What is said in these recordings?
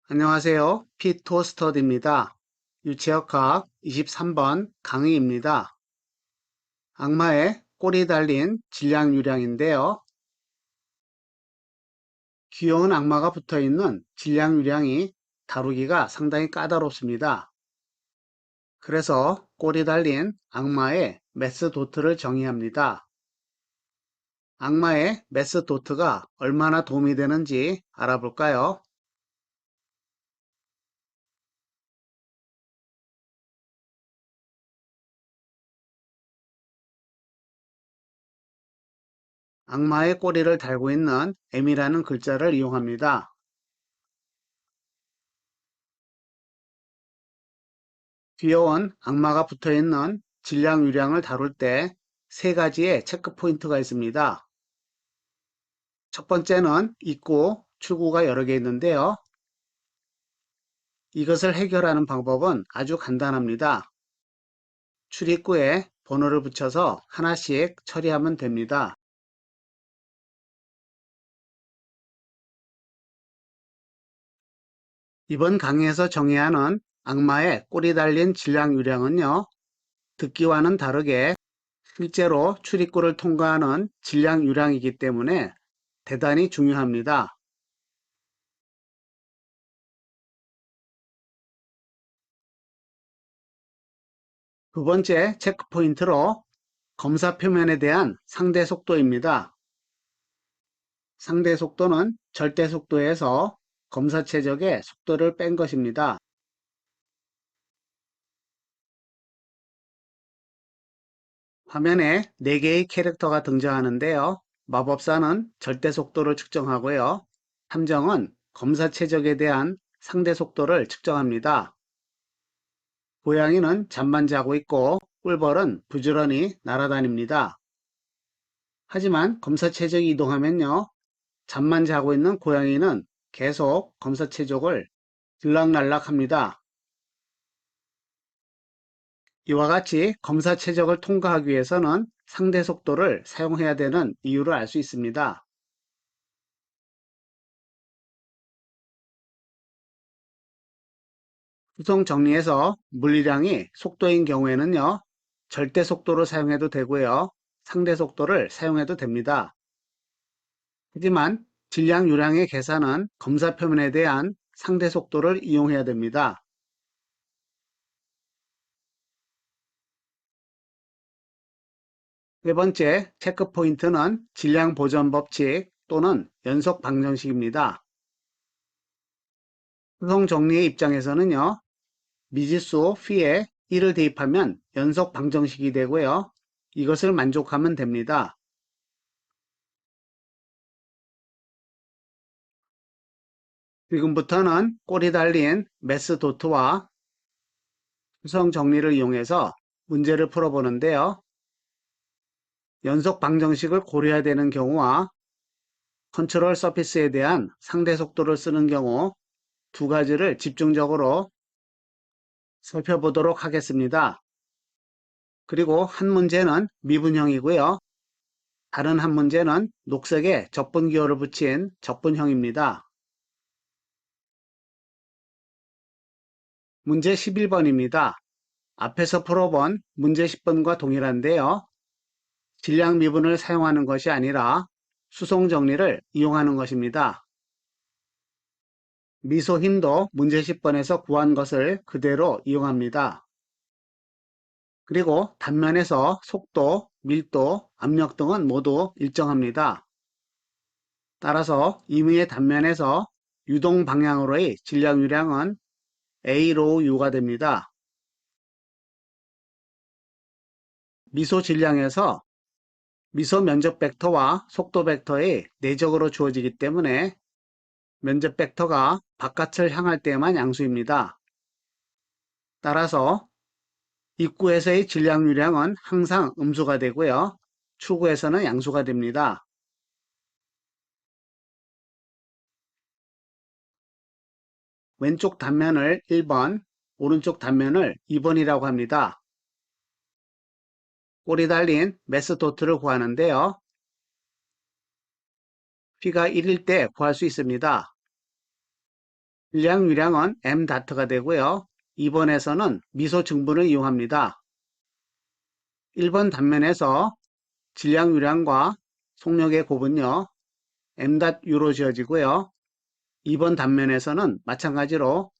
안녕하세요. 피토스터디입니다. 유체역학 23번 강의입니다. 악마의 꼬리 달린 질량유량인데요. 귀여운 악마가 붙어있는 질량유량이 다루기가 상당히 까다롭습니다. 그래서 꼬리 달린 악마의 메스도트를 정의합니다. 악마의 메스도트가 얼마나 도움이 되는지 알아볼까요? 악마의 꼬리를 달고 있는 M이라는 글자를 이용합니다. 귀여운 악마가 붙어있는 질량유량을 다룰 때 세 가지의 체크 포인트가 있습니다. 첫 번째는 입구, 출구가 여러 개 있는데요. 이것을 해결하는 방법은 아주 간단합니다. 출입구에 번호를 붙여서 하나씩 처리하면 됩니다. 이번 강의에서 정의하는 악마의 꼬리 달린 질량유량은요, 듣기와는 다르게 실제로 출입구를 통과하는 질량유량이기 때문에 대단히 중요합니다. 두 번째 체크포인트로 검사 표면에 대한 상대 속도입니다. 상대 속도는 절대 속도에서 검사 최적의 속도를 뺀 것입니다. 화면에 4개의 캐릭터가 등장하는데요. 마법사는 절대 속도를 측정하고요. 탐정은 검사 최적에 대한 상대 속도를 측정합니다. 고양이는 잠만 자고 있고 꿀벌은 부지런히 날아다닙니다. 하지만 검사 최적이 이동하면요. 잠만 자고 있는 고양이는 계속 검사 최적을 들락날락합니다. 이와 같이 검사 최적을 통과하기 위해서는 상대 속도를 사용해야 되는 이유를 알 수 있습니다. 수송 정리에서 물리량이 속도인 경우에는요. 절대 속도를 사용해도 되고요. 상대 속도를 사용해도 됩니다. 하지만 질량 유량의 계산은 검사 표면에 대한 상대 속도를 이용해야 됩니다. 세 번째 체크 포인트는 질량 보전 법칙 또는 연속 방정식입니다. 수송 정리의 입장에서는요. 미지수 p에 1을 대입하면 연속 방정식이 되고요. 이것을 만족하면 됩니다. 지금부터는 꼬리 달린 메스도트와 수성 정리를 이용해서 문제를 풀어보는데요. 연속 방정식을 고려해야 되는 경우와 컨트롤 서피스에 대한 상대 속도를 쓰는 경우 두 가지를 집중적으로 살펴보도록 하겠습니다. 그리고 한 문제는 미분형이고요. 다른 한 문제는 녹색에 적분기호를 붙인 적분형입니다. 문제 11번입니다. 앞에서 풀어본 문제 10번과 동일한데요. 질량 미분을 사용하는 것이 아니라 수송 정리를 이용하는 것입니다. 미소 힘도 문제 10번에서 구한 것을 그대로 이용합니다. 그리고 단면에서 속도, 밀도, 압력 등은 모두 일정합니다. 따라서 임의의 단면에서 유동 방향으로의 질량 유량은 A로 U가 됩니다. 미소 질량에서 미소 면적 벡터와 속도 벡터의 내적으로 주어지기 때문에 면적 벡터가 바깥을 향할 때만 양수입니다. 따라서 입구에서의 질량 유량은 항상 음수가 되고요. 출구에서는 양수가 됩니다. 왼쪽 단면을 1번, 오른쪽 단면을 2번이라고 합니다. 꼬리 달린 메스도트를 구하는데요. P가 1일 때 구할 수 있습니다. 질량 유량은 m 다트가 되고요. 2번에서는 미소 증분을 이용합니다. 1번 단면에서 질량 유량과 속력의 곱은요, m.u로 지어지고요. 2번 단면에서는 마찬가지로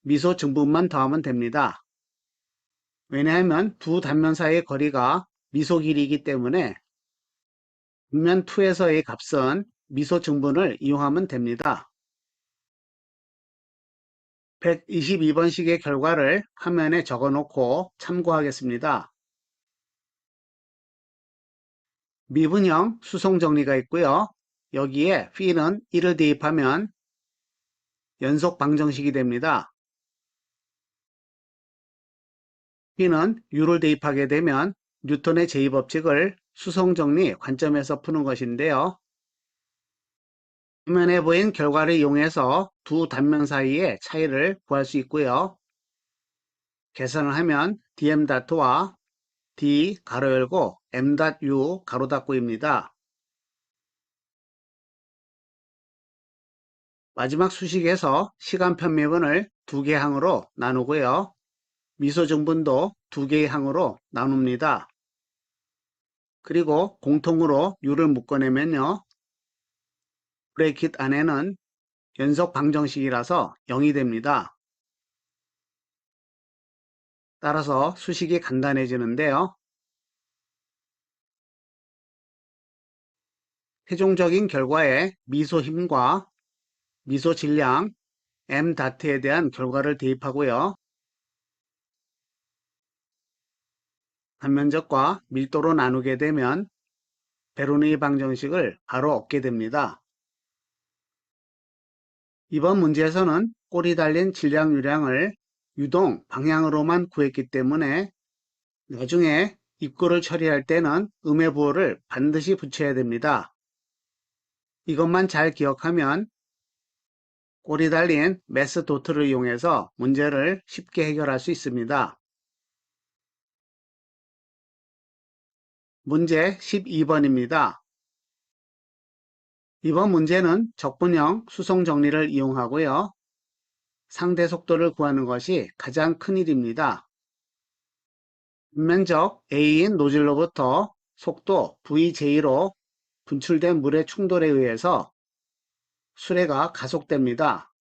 미소 증분만 더하면 됩니다. 왜냐하면 두 단면 사이의 거리가 미소 길이이기 때문에 단면 2에서의 값은 미소 증분을 이용하면 됩니다. 122번식의 결과를 화면에 적어놓고 참고하겠습니다. 미분형 수송 정리가 있고요. 여기에 p는 1을 대입하면 연속 방정식이 됩니다. p는 u를 대입하게 되면 뉴턴의 제2법칙을 수송정리 관점에서 푸는 것인데요. 화면에 보인 결과를 이용해서 두 단면 사이의 차이를 구할 수 있고요. 계산을 하면 dm.와 d 가로 열고 m.u 가로 닫고입니다. 마지막 수식에서 시간 편미분을 두 개 항으로 나누고요. 미소 증분도 두 개의 항으로 나눕니다. 그리고 공통으로 u를 묶어내면요. 브레이킷 안에는 연속 방정식이라서 0이 됩니다. 따라서 수식이 간단해지는데요. 최종적인 결과에 미소 힘과 미소 질량 m.에 대한 결과를 대입하고요. 단면적과 밀도로 나누게 되면 베르누이 방정식을 바로 얻게 됩니다. 이번 문제에서는 꼬리 달린 질량 유량을 유동 방향으로만 구했기 때문에 나중에 입구를 처리할 때는 음의 부호를 반드시 붙여야 됩니다. 이것만 잘 기억하면 꼬리 달린 메스 도트를 이용해서 문제를 쉽게 해결할 수 있습니다. 문제 12번입니다. 이번 문제는 적분형 수송 정리를 이용하고요. 상대 속도를 구하는 것이 가장 큰 일입니다. 면적 A인 노즐로부터 속도 VJ로 분출된 물의 충돌에 의해서 수레가 가속됩니다.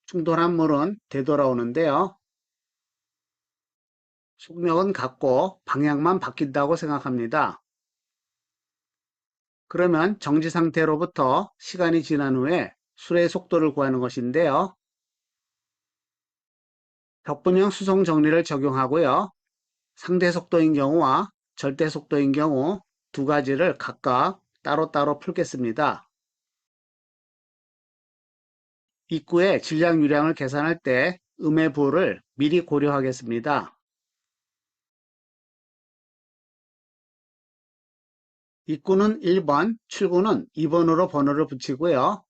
충돌한 물은 되돌아오는데요. 속력은 같고 방향만 바뀐다고 생각합니다. 그러면 정지 상태로부터 시간이 지난 후에 수레의 속도를 구하는 것인데요. 벽분형 수송 정리를 적용하고요. 상대 속도인 경우와 절대 속도인 경우 두 가지를 각각 따로따로 풀겠습니다. 입구의 질량 유량을 계산할 때 음의 부호를 미리 고려하겠습니다. 입구는 1번, 출구는 2번으로 번호를 붙이고요.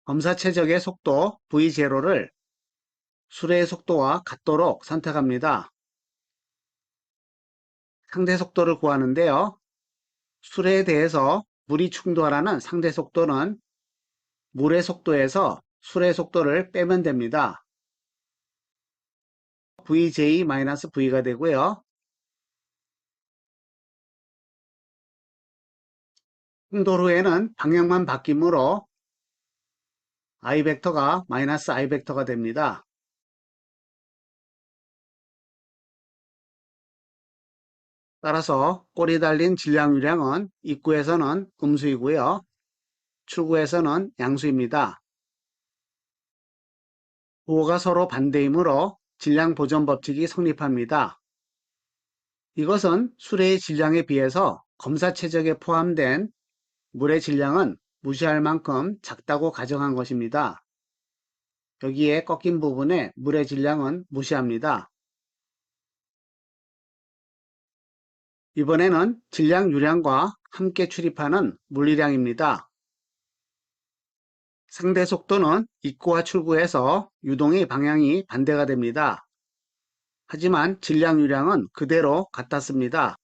검사 최적의 속도 V0를 수레의 속도와 같도록 선택합니다. 상대 속도를 구하는데요. 수레에 대해서 물이 충돌하는 상대 속도는 물의 속도에서 수레의 속도를 빼면 됩니다. Vj-V가 되고요. 충돌 후에는 방향만 바뀌므로 I 벡터가 마이너스 I 벡터가 됩니다. 따라서 꼬리 달린 질량 유량은 입구에서는 음수이고요. 출구에서는 양수입니다. 부호가 서로 반대이므로 질량 보전 법칙이 성립합니다. 이것은 수레의 질량에 비해서 검사 최적에 포함된 물의 질량은 무시할 만큼 작다고 가정한 것입니다. 여기에 꺾인 부분에 물의 질량은 무시합니다. 이번에는 질량 유량과 함께 출입하는 물리량입니다. 상대 속도는 입구와 출구에서 유동의 방향이 반대가 됩니다. 하지만 질량 유량은 그대로 같았습니다.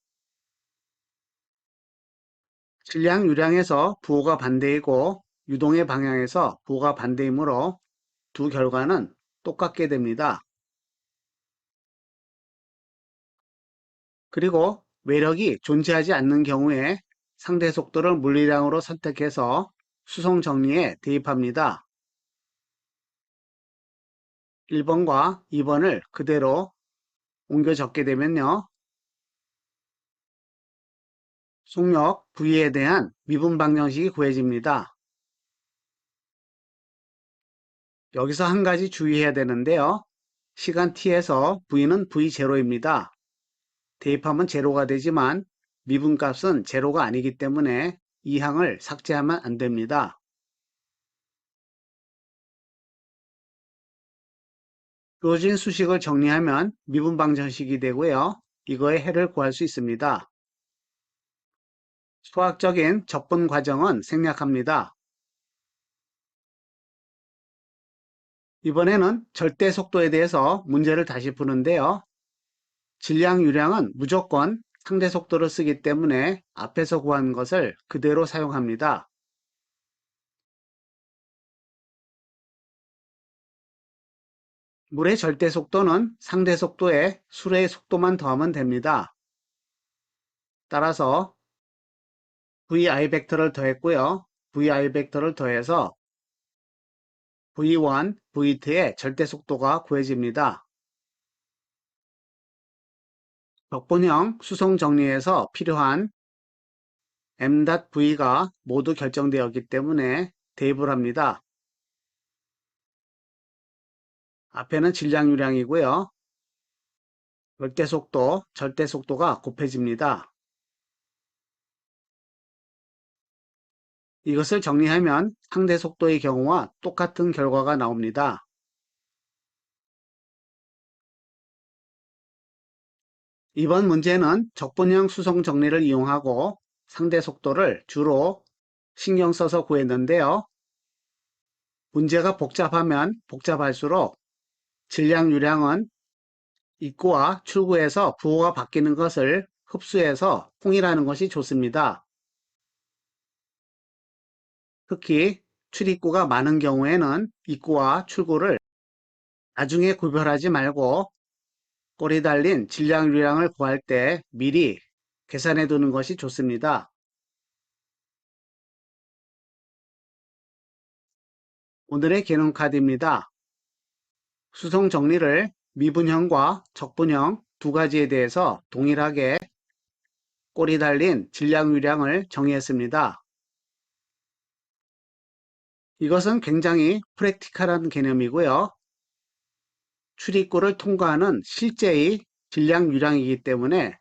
질량 유량에서 부호가 반대이고 유동의 방향에서 부호가 반대이므로 두 결과는 똑같게 됩니다. 그리고 외력이 존재하지 않는 경우에 상대 속도를 물리량으로 선택해서 수송 정리에 대입합니다. 1번과 2번을 그대로 옮겨 적게 되면요. 속력 V에 대한 미분 방정식이 구해집니다. 여기서 한 가지 주의해야 되는데요. 시간 t에서 V는 V0입니다. 대입하면 제로가 되지만 미분값은 제로가 아니기 때문에 이 항을 삭제하면 안 됩니다. 주어진 수식을 정리하면 미분 방정식이 되고요. 이거의 해를 구할 수 있습니다. 수학적인 접근 과정은 생략합니다. 이번에는 절대 속도에 대해서 문제를 다시 푸는데요. 질량 유량은 무조건 상대 속도를 쓰기 때문에 앞에서 구한 것을 그대로 사용합니다. 물의 절대 속도는 상대 속도에 수레의 속도만 더하면 됩니다. 따라서 vi 벡터를 더했고요. vi 벡터를 더해서 v1, v2의 절대 속도가 구해집니다. 벽분형 수송 정리에서 필요한 m.v가 모두 결정되었기 때문에 대입을 합니다. 앞에는 질량 유량이고요. 절대 속도, 절대 속도가 곱해집니다. 이것을 정리하면 상대 속도의 경우와 똑같은 결과가 나옵니다. 이번 문제는 적분형 수송 정리를 이용하고 상대 속도를 주로 신경 써서 구했는데요. 문제가 복잡하면 복잡할수록 질량 유량은 입구와 출구에서 부호가 바뀌는 것을 흡수해서 통일하는 것이 좋습니다. 특히 출입구가 많은 경우에는 입구와 출구를 나중에 구별하지 말고 꼬리 달린 질량 유량을 구할 때 미리 계산해 두는 것이 좋습니다. 오늘의 개념 카드입니다. 수송 정리를 미분형과 적분형 두 가지에 대해서 동일하게 꼬리 달린 질량 유량을 정의했습니다. 이것은 굉장히 프랙티컬한 개념이고요. 출입구를 통과하는 실제의 질량 유량이기 때문에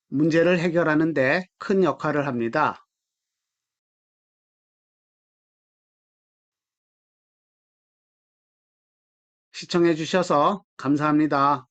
문제를 해결하는 데 큰 역할을 합니다. 시청해 주셔서 감사합니다.